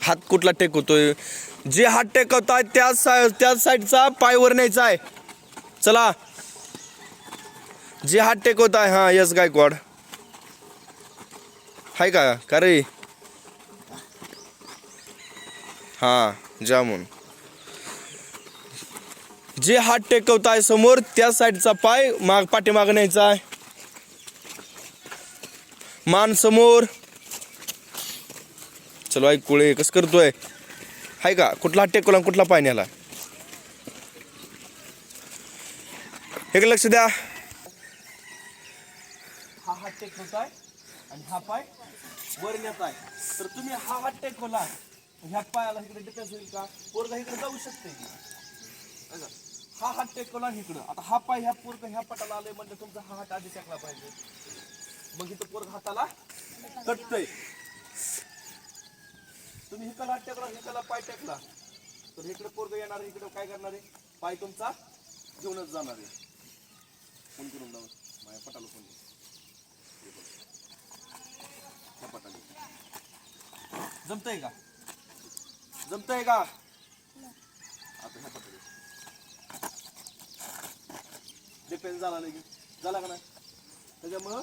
हात कुठला टेकवतोय? जे हात टेकवताय त्याच साईडचा पाय वर न्यायचा आहे. चला, जे हात टेकवताय. हा यस गायकवाड हाय का रे? हा जामून. जे हात टेकवताय समोर त्या साईडचा पाय पाठीमाग न्यायचा आहे. मान समोर. चलो ऐक कुळे कसं करतोय? हाय का? कुठला हात टेकवला कुठला पाय न्याला? हे लक्ष द्या. हा हात टेकवताय आणि हा पाय वर नेताय. तर तुम्ही हा हात टेकवला, ह्या पायाला इकडे डिफेन्स होईल का? पोरगा इकडे जाऊ शकते. हा हात टेकवला इकडं. आता हा पाय ह्या पोरगा ह्या पटाला आले म्हणजे तुमचा हा हात आधी टेकला पाहिजे. मग इथं पोरगा हाताला तटतय. तुम्ही हिकडला हात टेकला, हिकडला पाय टेकला तर इकडे पोरगा येणार आहे. इकडे काय करणार आहे? पाय तुमचा घेऊनच जाणार आहे. फोन करून जाऊ माझ्या पटाला फोन पटाला. जमतंय का? जमतंय का? आता ह्या पटाला डिपेंड झाला नाही झाला का नाही? त्याच्यामुळं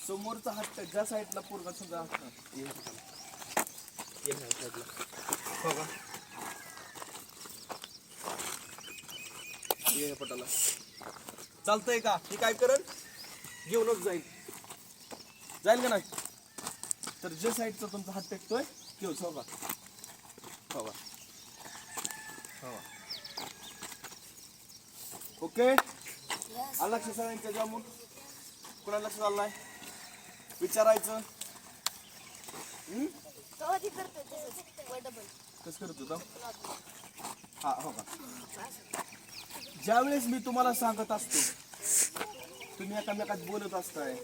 समोरचा हात ज्या साईडला पोरगा समजा हो का? ये पटाला चालतंय का? हे काय करल? घेऊनच जाईल. जाईल का नाही? तर जे साईडचा तुमचा हात टेकतोय घेऊच. हो का? हो का? हो. ओके. आलं लक्ष सगळ्यांच्या जामून? कुणाला लक्ष झालं नाही? विचारायचं. कसं करतो? हा हो का? ज्यावेळेस मी तुम्हाला सांगत असतो, तुम्ही एकामेकात बोलत असताय.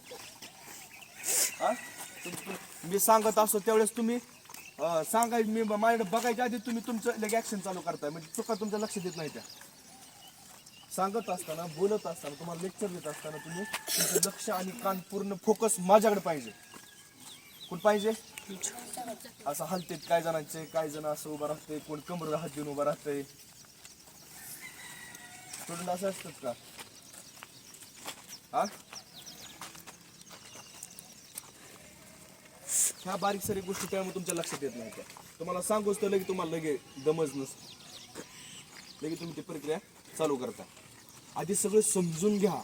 मी सांगत असतो त्यावेळेस तुम्ही सांगायचं. मी माझ्याकडे बघायच्या आधी तुम्ही तुमचं लगे ऍक्शन चालू करताय. म्हणजे चुका तुमच्या लक्ष देत नाही. त्या सांगत असताना, बोलत असताना, तुम्हाला लेक्चर देत असताना तुम्ही तुमचं लक्ष आणि कान पूर्ण फोकस माझ्याकडे पाहिजे. कुठं पाहिजे? असं हलतेत काय जणांचे, काय जण असं उभं राहते, कोण कमरेला हात देऊन उभं राहतंय. स्टुडंट असं असतात का? हा, ह्या बारीक सारी गोष्टी त्यामुळे तुमच्या लक्षात येत नाही. त्या तुम्हाला सांगूच तर लगे तुम्हाला लगे दमच नसतं. लगे तुम्ही ती प्रक्रिया चालू करता. आधी सगळं समजून घ्या.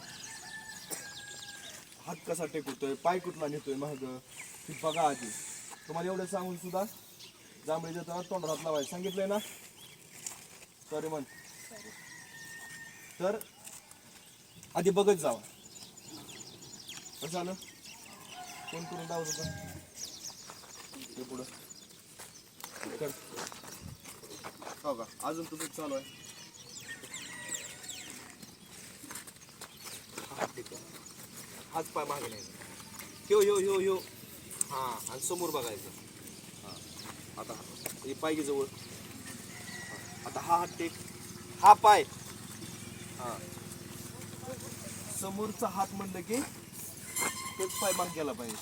हात कसा टेकवतोय, पाय कुठला नेतोय माग ती बघा आधी. तुम्हाला एवढं सांगून सुद्धा जांभळी जाताना तोंड हात लावायचं सांगितलंय ना? सॉरी म्हण. तर आधी बघत जावा. कसं झालं? कोण करून दावत होतं ते पुढं कर. हो का? अजून तुझं चालू आहे. हाच पाय मागे न्यायचा. ह्यो हा, आणि समोर बघायचं. हा, आता हे पाय घे जवळ. आता हा हात टेक, हा पाय. हा, समोरचा हात म्हणलं की तोच पाय मागे गेला पाहिजे.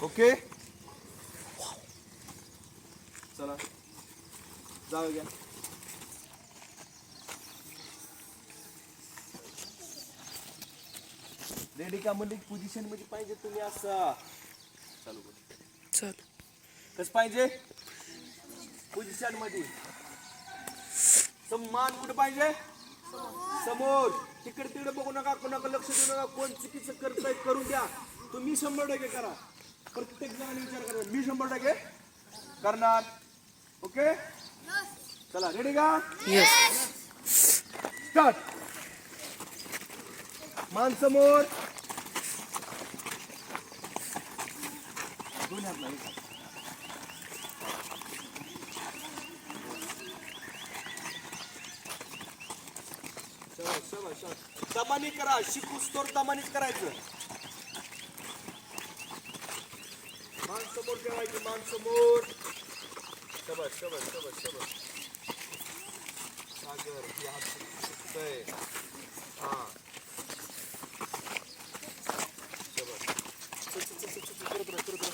ओके. चला जाऊ घ्या. रेडी का? म्हणजे पोझिशन मध्ये पाहिजे तुम्ही. असं चालू कर. चल कसं पाहिजे? पोझिशन मध्ये. मान कुठे पाहिजे? समोर. तिकडे तिकडे बघू नका, कोणाकडे लक्ष देऊ नका. कोण चुकीचं करतंय करून द्या. तुम्ही 100% करा. प्रत्येक जणांनी विचार करा, मी 100% करणार. ओके. चला रेडी का? स्टार्ट. मान समोर. दोन हात नाही. दमानी करा. शिकूस तर दमानीच करायचं. मान समोर ठेवायची. मान समोर. शबाश शबाश शबाश शबाश. सागर हे हात शिकतंय. हा शबाश. चल चल चल चल करत राहा.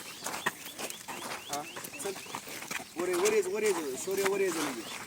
हा चल वर ये, वर ये, वर ये, शौर्य वर ये जरा.